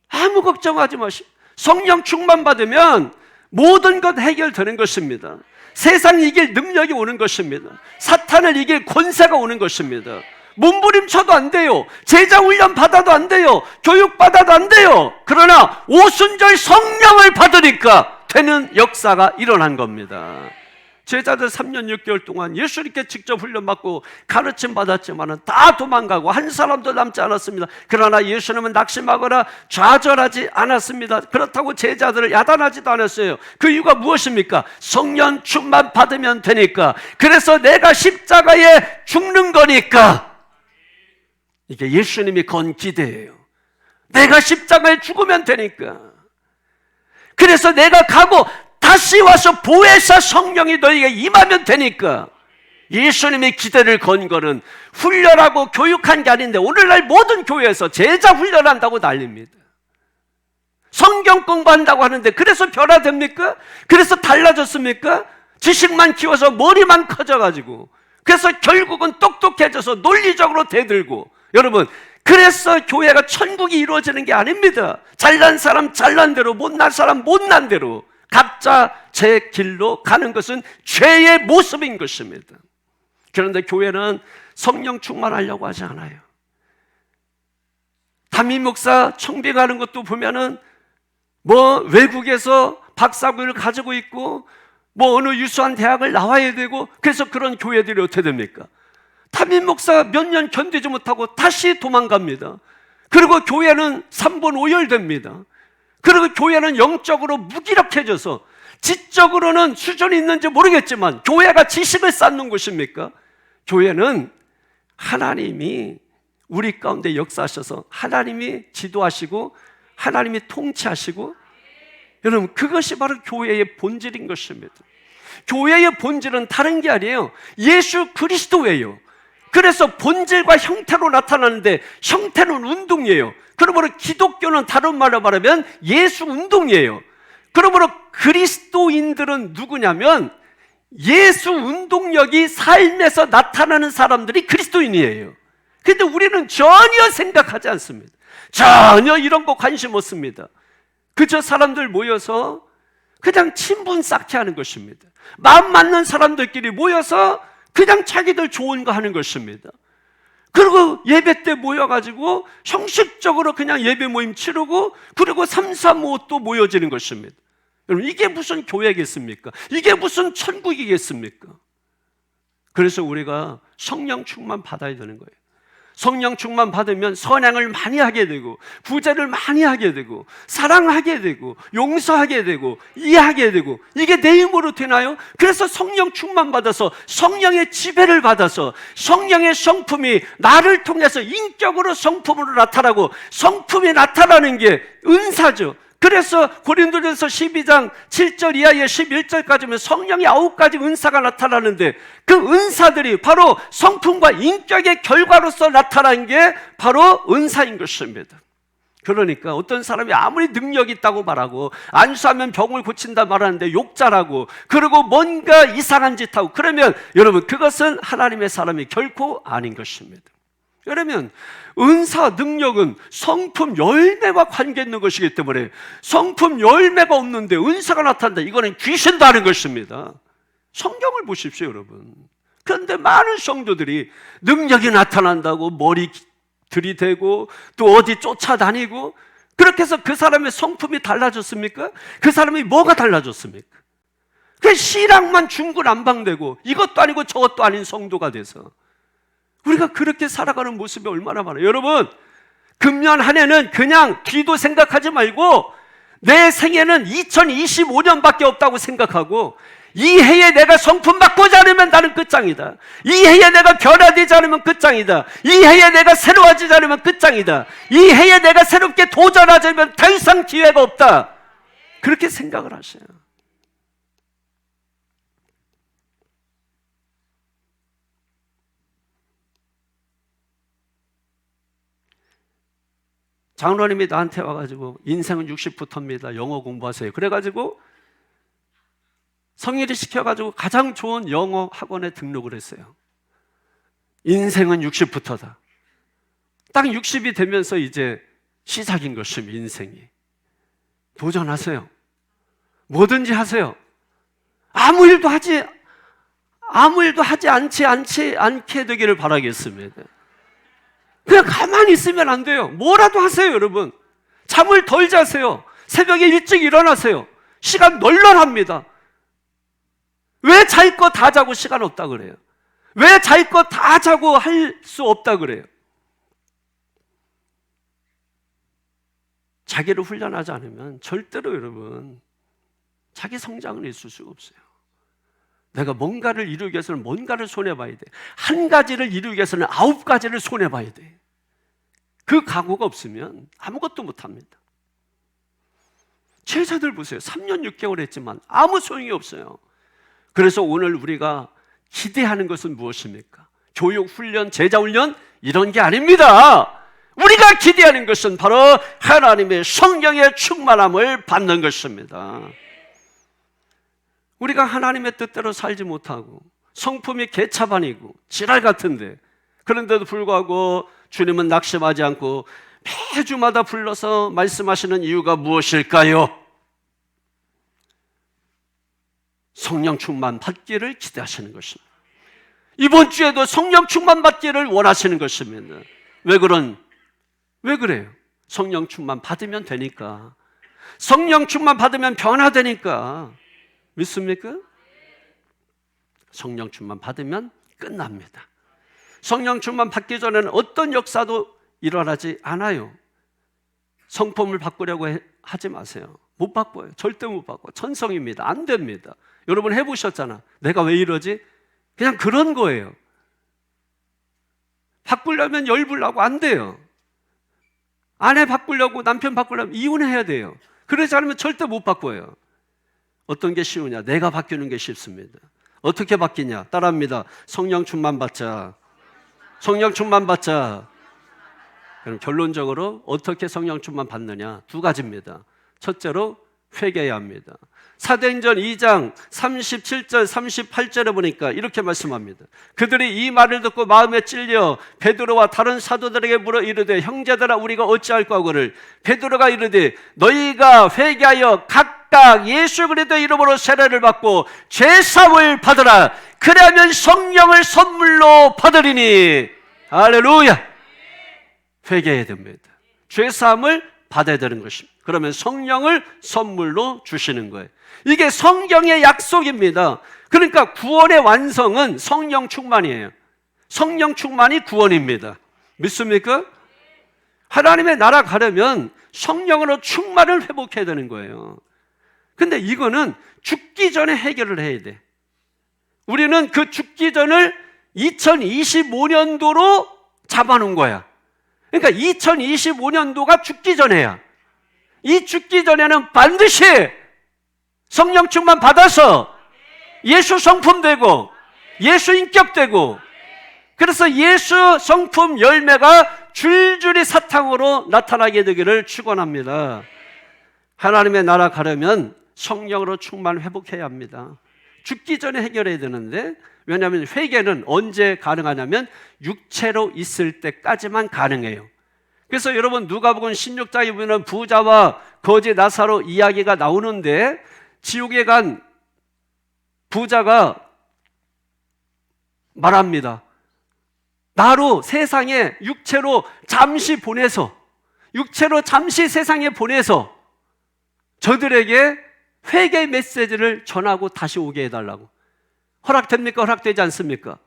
아무 걱정하지 마시고 성령 충만 받으면 모든 것 해결되는 것입니다. 세상 이길 능력이 오는 것입니다. 사탄을 이길 권세가 오는 것입니다. 몸부림쳐도 안 돼요. 제자 훈련 받아도 안 돼요. 교육 받아도 안 돼요. 그러나 오순절 성령을 받으니까 되는 역사가 일어난 겁니다. 제자들 3년 6개월 동안 예수님께 직접 훈련받고 가르침 받았지만 다 도망가고 한 사람도 남지 않았습니다. 그러나 예수님은 낙심하거나 좌절하지 않았습니다. 그렇다고 제자들을 야단하지도 않았어요. 그 이유가 무엇입니까? 성령 충만 받으면 되니까. 그래서 내가 십자가에 죽는 거니까. 이게 예수님이 건 기대예요. 내가 십자가에 죽으면 되니까. 그래서 내가 가고 다시 와서 보혜사 성령이 너에게 임하면 되니까. 예수님이 기대를 건 거는 훈련하고 교육한 게 아닌데 오늘날 모든 교회에서 제자 훈련한다고 난립니다. 성경 공부한다고 하는데 그래서 변화됩니까? 그래서 달라졌습니까? 지식만 키워서 머리만 커져가지고 그래서 결국은 똑똑해져서 논리적으로 대들고. 여러분, 그래서 교회가 천국이 이루어지는 게 아닙니다. 잘난 사람 잘난 대로, 못난 사람 못난 대로 각자 제 길로 가는 것은 죄의 모습인 것입니다. 그런데 교회는 성령 충만하려고 하지 않아요. 담임 목사 청빙하는 것도 보면은 외국에서 박사학위를 가지고 있고 어느 유수한 대학을 나와야 되고, 그래서 그런 교회들이 어떻게 됩니까? 담임 목사가 몇 년 견디지 못하고 다시 도망갑니다. 그리고 교회는 3분 오열됩니다. 그리고 교회는 영적으로 무기력해져서 지적으로는 수준이 있는지 모르겠지만 교회가 지식을 쌓는 곳입니까? 교회는 하나님이 우리 가운데 역사하셔서 하나님이 지도하시고 하나님이 통치하시고, 여러분, 그것이 바로 교회의 본질인 것입니다. 교회의 본질은 다른 게 아니에요. 예수 그리스도예요. 그래서 본질과 형태로 나타나는데 형태는 운동이에요. 그러므로 기독교는 다른 말로 말하면 예수 운동이에요. 그러므로 그리스도인들은 누구냐면 예수 운동력이 삶에서 나타나는 사람들이 그리스도인이에요. 그런데 우리는 전혀 생각하지 않습니다. 전혀 이런 거 관심 없습니다. 그저 사람들 모여서 그냥 친분 쌓게 하는 것입니다. 마음 맞는 사람들끼리 모여서 그냥 자기들 좋은 거 하는 것입니다. 그리고 예배 때 모여가지고 형식적으로 그냥 예배 모임 치르고 그리고 3, 4, 5 또 모여지는 것입니다. 여러분, 이게 무슨 교회겠습니까? 이게 무슨 천국이겠습니까? 그래서 우리가 성령 충만 받아야 되는 거예요. 성령 충만 받으면 선행을 많이 하게 되고, 구제를 많이 하게 되고, 사랑하게 되고, 용서하게 되고, 이해하게 되고, 이게 내 힘으로 되나요? 그래서 성령 충만 받아서 성령의 지배를 받아서 성령의 성품이 나를 통해서 인격으로 성품으로 나타나고, 성품이 나타나는 게 은사죠. 그래서 고린도전서 12장 7절 이하에 11절까지면 성령의 9가지 은사가 나타나는데, 그 은사들이 바로 성품과 인격의 결과로서 나타난 게 바로 은사인 것입니다. 그러니까 어떤 사람이 아무리 능력이 있다고 말하고, 안수하면 병을 고친다 말하는데 욕잘하고, 그리고 뭔가 이상한 짓 하고, 그러면 여러분, 그것은 하나님의 사람이 결코 아닌 것입니다. 그러면 은사, 능력은 성품 열매와 관계 있는 것이기 때문에, 성품 열매가 없는데 은사가 나타난다, 이거는 귀신도 하는 것입니다. 성경을 보십시오, 여러분. 그런데 많은 성도들이 능력이 나타난다고 머리 들이대고 또 어디 쫓아다니고, 그렇게 해서 그 사람의 성품이 달라졌습니까? 그 사람이 뭐가 달라졌습니까? 그 신앙만 중구난방되고 이것도 아니고 저것도 아닌 성도가 돼서 우리가 그렇게 살아가는 모습이 얼마나 많아요. 여러분, 금년 한 해는 그냥 기도 생각하지 말고 내 생애는 2025년밖에 없다고 생각하고, 이 해에 내가 성품 바꾸지 않으면 나는 끝장이다. 이 해에 내가 변화되지 않으면 끝장이다. 이 해에 내가 새로워지지 않으면 끝장이다. 이 해에 내가 새롭게 도전하지 않으면 더 이상 기회가 없다. 그렇게 생각을 하셔요. 장로님이 나한테 와가지고 인생은 60부터입니다. 영어 공부하세요. 그래가지고 성일이 시켜가지고 가장 좋은 영어 학원에 등록을 했어요. 인생은 60부터다. 딱 60이 되면서 이제 시작인 것입니다. 인생이. 도전하세요. 뭐든지 하세요. 아무 일도 하지 않게 되기를 바라겠습니다. 그냥 가만히 있으면 안 돼요. 뭐라도 하세요, 여러분. 잠을 덜 자세요. 새벽에 일찍 일어나세요. 시간 널널합니다. 왜 자기 거 다 자고 시간 없다 그래요? 왜 자기 거 다 자고 할 수 없다 그래요? 자기를 훈련하지 않으면 절대로 여러분 자기 성장은 있을 수가 없어요. 내가 뭔가를 이루기 위해서는 뭔가를 손해봐야 돼. 한 가지를 이루기 위해서는 9가지를 손해봐야 돼. 그 각오가 없으면 아무것도 못합니다. 제자들 보세요. 3년 6개월 했지만 아무 소용이 없어요. 그래서 오늘 우리가 기대하는 것은 무엇입니까? 교육, 훈련, 제자 훈련 이런 게 아닙니다. 우리가 기대하는 것은 바로 하나님의 성령의 충만함을 받는 것입니다. 우리가 하나님의 뜻대로 살지 못하고 성품이 개차반이고 지랄 같은데, 그런데도 불구하고 주님은 낙심하지 않고 매주마다 불러서 말씀하시는 이유가 무엇일까요? 성령 충만 받기를 기대하시는 것입니다. 이번 주에도 성령 충만 받기를 원하시는 것입니다. 왜 그래요? 성령 충만 받으면 되니까. 성령 충만 받으면 변화되니까. 믿습니까? 성령 충만 받으면 끝납니다. 성령 충만 받기 전에는 어떤 역사도 일어나지 않아요. 성품을 바꾸려고 하지 마세요. 못 바꿔요. 절대 못 바꿔. 천성입니다. 안 됩니다. 여러분 해보셨잖아. 내가 왜 이러지? 그냥 그런 거예요. 바꾸려면 열불나고 안 돼요. 아내 바꾸려고, 남편 바꾸려면 이혼해야 돼요. 그러지 않으면 절대 못 바꿔요. 어떤 게 쉬우냐? 내가 바뀌는 게 쉽습니다. 어떻게 바뀌냐? 따라합니다. 성령 충만 받자. 성령 충만 받자. 그럼 결론적으로 어떻게 성령 충만 받느냐? 2가지입니다. 첫째로 회개해야 합니다. 사도행전 2장 37절 38절에 보니까 이렇게 말씀합니다. 그들이 이 말을 듣고 마음에 찔려 베드로와 다른 사도들에게 물어 이르되, 형제들아 우리가 어찌할까 하거늘 베드로가 이르되, 너희가 회개하여 각각 예수 그리스도의 이름으로 세례를 받고 죄사함을 받으라. 그래야면 성령을 선물로 받으리니. 할렐루야. 회개해야 됩니다. 죄사함을 받아야 되는 것입니다. 그러면 성령을 선물로 주시는 거예요. 이게 성경의 약속입니다. 그러니까 구원의 완성은 성령 충만이에요. 성령 충만이 구원입니다. 믿습니까? 하나님의 나라 가려면 성령으로 충만을 회복해야 되는 거예요. 근데 이거는 죽기 전에 해결을 해야 돼. 우리는 그 죽기 전을 2025년도로 잡아놓은 거야. 그러니까 2025년도가 죽기 전에야. 이 죽기 전에는 반드시 성령 충만 받아서 예수 성품 되고 예수 인격 되고, 그래서 예수 성품 열매가 줄줄이 사탕으로 나타나게 되기를 축원합니다. 하나님의 나라 가려면 성령으로 충만 회복해야 합니다. 죽기 전에 해결해야 되는데, 왜냐하면 회개는 언제 가능하냐면 육체로 있을 때까지만 가능해요. 그래서 여러분 누가복음 16장에 보면 부자와 거지 나사로 이야기가 나오는데, 지옥에 간 부자가 말합니다. 나로 세상에 육체로 잠시 세상에 보내서 저들에게 회개 메시지를 전하고 다시 오게 해달라고. 허락됩니까? 허락되지 않습니까?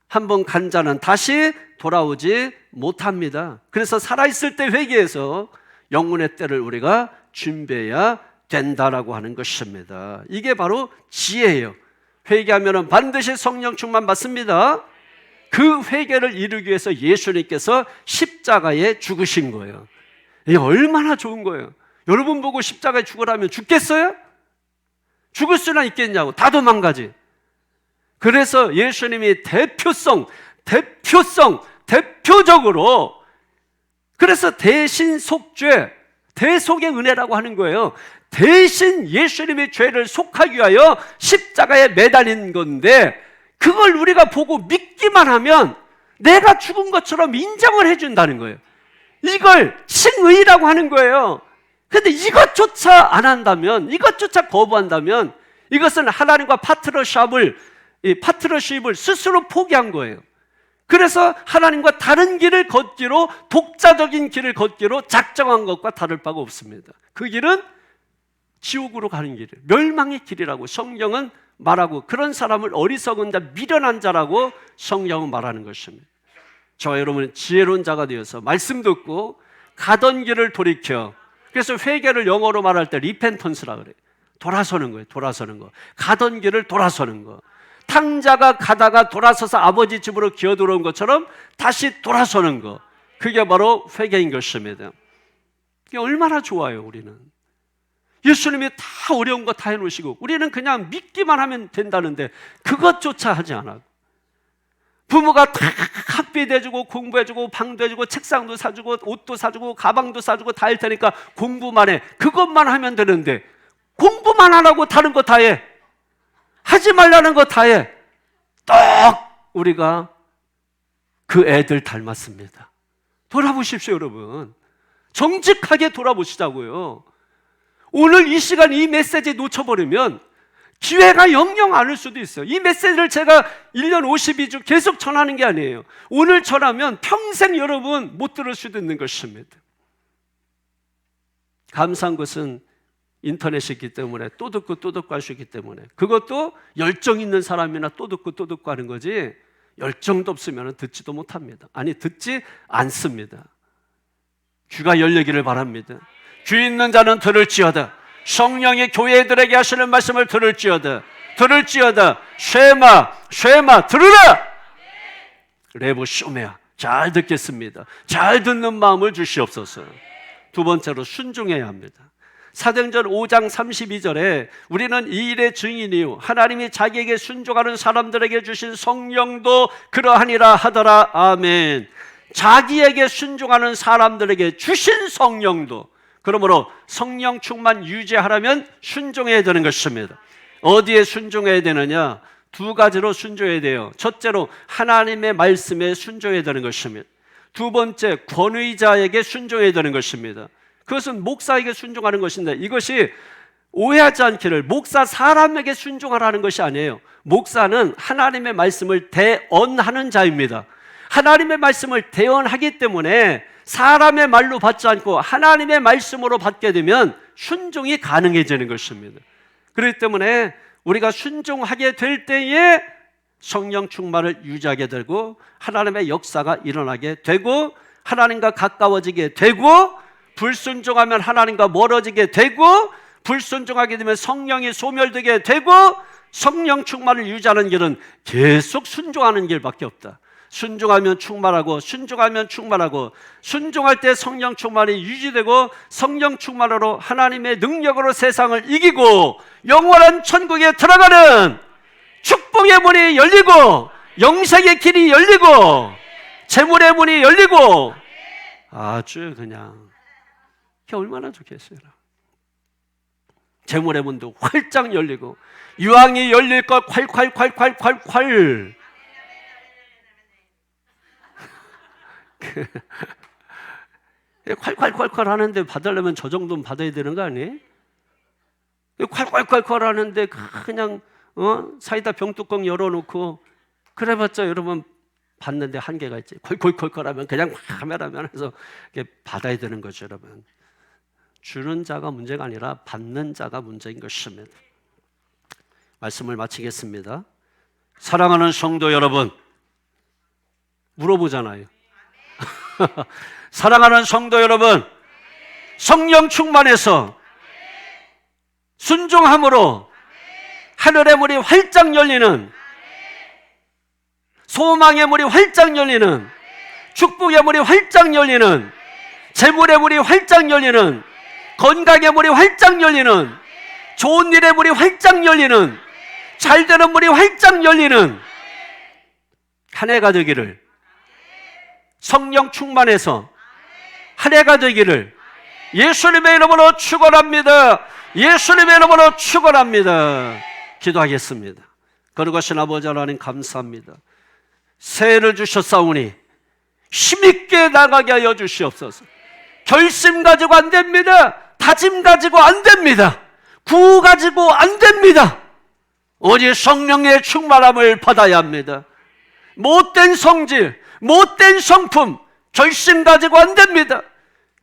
한번 간 자는 다시 돌아오지 못합니다. 그래서 살아있을 때 회개해서 영혼의 때를 우리가 준비해야 된다라고 하는 것입니다. 이게 바로 지혜예요. 회개하면 반드시 성령 충만 받습니다. 그 회개를 이루기 위해서 예수님께서 십자가에 죽으신 거예요. 이게 얼마나 좋은 거예요. 여러분 보고 십자가에 죽으라면 죽겠어요? 죽을 수나 있겠냐고. 다 도망가지. 그래서 예수님이 대표적으로, 그래서 대신 속죄, 대속의 은혜라고 하는 거예요. 대신 예수님의 죄를 속하기 위하여 십자가에 매달린 건데, 그걸 우리가 보고 믿기만 하면 내가 죽은 것처럼 인정을 해준다는 거예요. 이걸 칭의라고 하는 거예요. 근데 이것조차 안 한다면, 이것조차 거부한다면, 이것은 하나님과 파트너십을 스스로 포기한 거예요. 그래서 하나님과 다른 길을 걷기로, 독자적인 길을 걷기로 작정한 것과 다를 바가 없습니다. 그 길은 지옥으로 가는 길이에요. 멸망의 길이라고 성경은 말하고, 그런 사람을 어리석은 자, 미련한 자라고 성경은 말하는 것입니다. 저와 여러분은 지혜로운 자가 되어서 말씀 듣고 가던 길을 돌이켜, 그래서 회개를 영어로 말할 때 리펜턴스라 그래요. 돌아서는 거예요. 돌아서는 거. 가던 길을 돌아서는 거. 탕자가 가다가 돌아서서 아버지 집으로 기어 들어온 것처럼 다시 돌아서는 거. 그게 바로 회개인 것입니다. 이게 얼마나 좋아요. 우리는 예수님이 다 어려운 거 다 해놓으시고 우리는 그냥 믿기만 하면 된다는데 그것조차 하지 않아. 부모가 다 학비도 해주고 공부해주고 방도 해주고 책상도 사주고 옷도 사주고 가방도 사주고 다 할 테니까 공부만 해. 그것만 하면 되는데 공부만 안 하고 다른 거 다 해. 하지 말라는 거 다 해. 딱 우리가 그 애들 닮았습니다. 돌아보십시오, 여러분. 정직하게 돌아보시자고요. 오늘 이 시간 이 메시지 놓쳐버리면 기회가 영영 안 올 수도 있어요. 이 메시지를 제가 1년 52주 계속 전하는 게 아니에요. 오늘 전하면 평생 여러분 못 들을 수도 있는 것입니다. 감사한 것은 인터넷이 있기 때문에 또 듣고 또 듣고 할 수 있기 때문에, 그것도 열정 있는 사람이나 또 듣고 또 듣고 하는 거지, 열정도 없으면 듣지도 못합니다. 아니, 듣지 않습니다. 귀가 열리기를 바랍니다. 귀 있는 자는 들을지어다. 성령이 교회들에게 하시는 말씀을 들을지어다. 쉐마 들으라. 레보 쇼메야, 잘 듣겠습니다. 잘 듣는 마음을 주시옵소서. 두 번째로 순종해야 합니다. 사도행전 5장 32절에 우리는 이 일의 증인이요 하나님이 자기에게 순종하는 사람들에게 주신 성령도 그러하니라 하더라. 아멘. 자기에게 순종하는 사람들에게 주신 성령도, 그러므로 성령 충만 유지하려면 순종해야 되는 것입니다. 어디에 순종해야 되느냐? 두 가지로 순종해야 돼요. 첫째로 하나님의 말씀에 순종해야 되는 것입니다. 두 번째, 권위자에게 순종해야 되는 것입니다. 그것은 목사에게 순종하는 것인데, 이것이 오해하지 않기를, 목사 사람에게 순종하라는 것이 아니에요. 목사는 하나님의 말씀을 대언하는 자입니다. 하나님의 말씀을 대언하기 때문에 사람의 말로 받지 않고 하나님의 말씀으로 받게 되면 순종이 가능해지는 것입니다. 그렇기 때문에 우리가 순종하게 될 때에 성령 충만을 유지하게 되고 하나님의 역사가 일어나게 되고 하나님과 가까워지게 되고, 불순종하면 하나님과 멀어지게 되고, 불순종하게 되면 성령이 소멸되게 되고, 성령 충만을 유지하는 길은 계속 순종하는 길밖에 없다. 순종하면 충만하고, 순종하면 충만하고, 순종할 때 성령 충만이 유지되고, 성령 충만으로 하나님의 능력으로 세상을 이기고 영원한 천국에 들어가는 축복의 문이 열리고, 영생의 길이 열리고, 재물의 문이 열리고, 아주 그냥 그게 얼마나 좋겠어요. 재물의 문도 활짝 열리고 유황이 열릴 것 콸콸콸콸콸콸. 콸콸콸콸 하는데 받으려면 저 정도는 받아야 되는 거 아니에요? 콸콸콸콸 하는데 그냥 사이다 병뚜껑 열어놓고 그래봤자 여러분 받는데 한계가 있지. 콜콜콜콜 하면 그냥 카메라면 해서 받아야 되는 거죠. 여러분, 주는 자가 문제가 아니라 받는 자가 문제인 것입니다. 말씀을 마치겠습니다. 사랑하는 성도 여러분, 물어보잖아요. 사랑하는 성도 여러분, 성령 충만해서 순종함으로 하늘의 문이 활짝 열리는, 소망의 문이 활짝 열리는, 축복의 문이 활짝 열리는, 재물의 문이 활짝 열리는, 건강의 문이 활짝 열리는, 좋은 일의 문이 활짝 열리는, 잘되는 문이 활짝 열리는 한 해가 되기를, 성령 충만해서 한 해가 되기를 예수님의 이름으로 축원합니다. 예수님의 이름으로 축원합니다. 기도하겠습니다. 거룩하신 아버지 하나님 감사합니다. 새해를 주셨사오니 힘있게 나가게 하여 주시옵소서. 결심 가지고 안 됩니다. 다짐 가지고 안 됩니다. 구호 가지고 안 됩니다. 오직 성령의 충만함을 받아야 합니다. 못된 성질, 못된 성품, 결심 가지고 안 됩니다.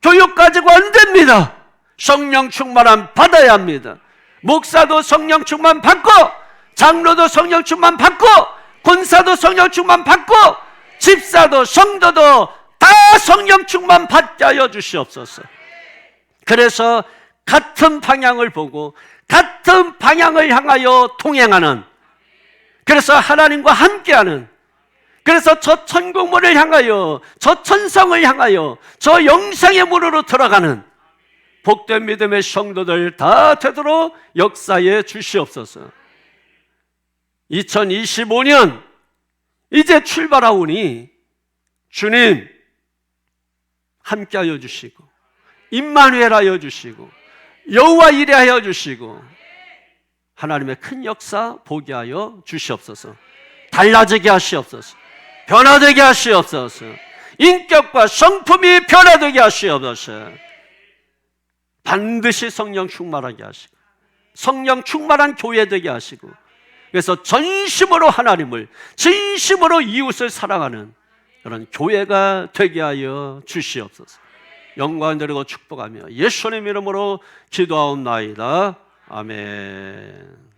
교육 가지고 안 됩니다. 성령 충만함 받아야 합니다. 목사도 성령 충만 받고, 장로도 성령 충만 받고, 권사도 성령 충만 받고, 집사도 성도도 다 성령 충만 받게 하여 주시옵소서. 그래서 같은 방향을 보고 같은 방향을 향하여 통행하는, 그래서 하나님과 함께하는, 그래서 저 천국문을 향하여, 저 천성을 향하여, 저 영생의 문으로 들어가는 복된 믿음의 성도들 다 되도록 역사해 주시옵소서. 2025년 이제 출발하오니 주님 함께하여 주시고, 임마누엘 하여 주시고, 여호와 이레 하여 주시고, 하나님의 큰 역사 보게 하여 주시옵소서. 달라지게 하시옵소서. 변화되게 하시옵소서. 인격과 성품이 변화되게 하시옵소서. 반드시 성령 충만하게 하시고, 성령 충만한 교회 되게 하시고, 그래서 전심으로 하나님을, 진심으로 이웃을 사랑하는 그런 교회가 되게 하여 주시옵소서. 영광 드리고 축복하며 예수님 이름으로 기도하옵나이다. 아멘.